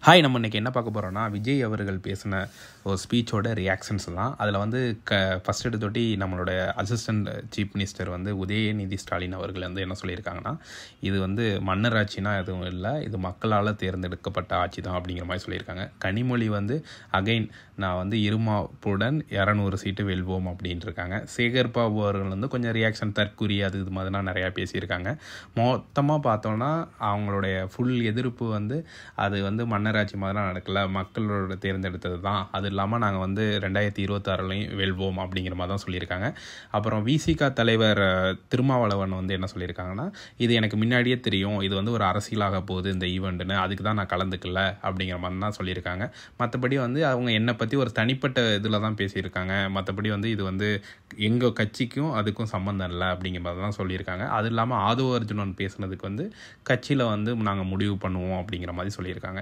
Hi, நம்ம இன்றைக்கி என்ன பார்க்க போகிறோன்னா, விஜய் அவர்கள் பேசின ஒரு ஸ்பீச்சோட ரியாக்ஷன்ஸ் தான். அதில் வந்து ஃபஸ்ட் எடுத்தொட்டி நம்மளோட அசிஸ்டன்ட் சீஃப் மினிஸ்டர் வந்து உதயநிதி ஸ்டாலின் அவர்கள் வந்து என்ன சொல்லியிருக்காங்கன்னா, இது வந்து மன்னர் ஆட்சினா எதுவும் இல்லை, இது மக்களால் தேர்ந்தெடுக்கப்பட்ட ஆட்சி தான் அப்படிங்கிற மாதிரி சொல்லியிருக்காங்க. கனிமொழி வந்து அகைன் நான் வந்து இருமாப்புடன் 200 சீட்டு வெல்வோம் அப்படின்ட்டு இருக்காங்க. சேகர் பாபு அவர்கள் வந்து கொஞ்சம் ரியாக்ஷன் தற்குறி அது இது மாதிரிலாம் நிறையா பேசியிருக்காங்க. மொத்தமாக பார்த்தோன்னா அவங்களுடைய ஃபுல் எதிர்ப்பு வந்து அது வந்து மன்னராட்சி மாதிரிலாம் நடக்கல, மக்களோட தேர்ந்தெடுத்தது தான், அது இல்லாமல் நாங்கள் வந்து 2026 வெல்வோம் அப்படிங்கிற மாதிரி தான் சொல்லியிருக்காங்க. அப்புறம் விசிகா தலைவர் திருமாவளவன் வந்து என்ன சொல்லியிருக்காங்கன்னா, இது எனக்கு முன்னாடியே தெரியும், இது வந்து ஒரு அரசியலாக போகுது இந்த ஈவெண்ட்டுன்னு, அதுக்கு தான் நான் கலந்துக்கல அப்படிங்கிற மாதிரி தான் சொல்லியிருக்காங்க. மற்றபடி வந்து அவங்க என்னை பற்றி ஒரு தனிப்பட்ட இதில் தான் பேசியிருக்காங்க. மற்றபடி வந்து இது வந்து எங்கள் கட்சிக்கும் அதுக்கும் சம்மந்தம் இல்லை அப்படிங்கிற மாதிரி தான் சொல்லியிருக்காங்க. அது இல்லாமல் ஆதவ அர்ஜுனன் பேசுனதுக்கு வந்து கட்சியில் வந்து நாங்கள் முடிவு பண்ணுவோம் அப்படிங்கிற மாதிரி சொல்லியிருக்காங்க.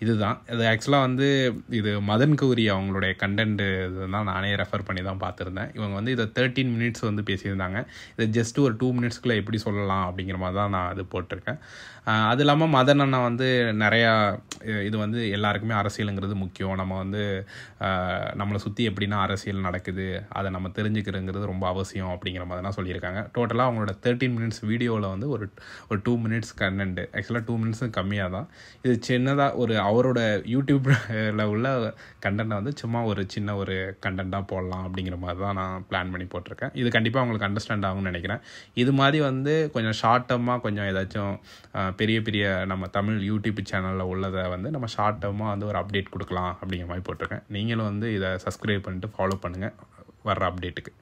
இதுதான் இது ஆக்சுவலாக வந்து இது மதன் கௌரி அவங்களுடைய கண்டென்ட் இதுதான் நானே ரெஃபர் பண்ணி தான் பார்த்துருந்தேன். இவங்க வந்து இதை 13 மினிட்ஸ் வந்து பேசியிருந்தாங்க. இது ஜஸ்ட் ஒரு 2 மினிட்ஸ்க்குள்ளே எப்படி சொல்லலாம் அப்படிங்கிற மாதிரி தான் நான் அது போட்டிருக்கேன். அது இல்லாமல் மதன் அண்ணா வந்து நிறையா இது வந்து எல்லாருக்குமே அரசியலுங்கிறது முக்கியம், நம்ம வந்து நம்மளை சுற்றி எப்படின்னா அரசியல் நடக்குது அதை நம்ம தெரிஞ்சுக்கிறதுங்கிறது ரொம்ப அவசியம் அப்படிங்கிற மாதிரிலாம் சொல்லியிருக்காங்க. டோட்டலாக அவங்களோட 13 மினிட்ஸ் வீடியோவில் வந்து ஒரு 2 மினிட்ஸ் கண்டென்ட், ஆக்சுவலாக 2 மினிட்ஸும் கம்மியாக தான். இது சின்னதாக ஒரு அவரோட யூடியூப்பில் உள்ள கண்டென்ட்டை வந்து சும்மா ஒரு சின்ன ஒரு கண்டென்ட்டாக போடலாம் அப்படிங்கிற மாதிரி தான் நான் பிளான் பண்ணி போட்டிருக்கேன். இது கண்டிப்பாக அவங்களுக்கு அண்டர்ஸ்டாண்ட் ஆகும்னு நினைக்கிறேன். இது மாதிரி வந்து கொஞ்சம் ஷார்ட்டமாக கொஞ்சம் ஏதாச்சும் பெரிய பெரிய நம்ம தமிழ் யூடியூப் சேனலில் உள்ளதை வந்து நம்ம ஷார்ட்டமாக வந்து ஒரு அப்டேட் கொடுக்கலாம் அப்படிங்கிற மாதிரி போட்டிருக்கேன். நீங்களும் வந்து இதை சப்ஸ்கிரைப் பண்ணிட்டு ஃபாலோ பண்ணுங்கள் வர்ற அப்டேட்டுக்கு.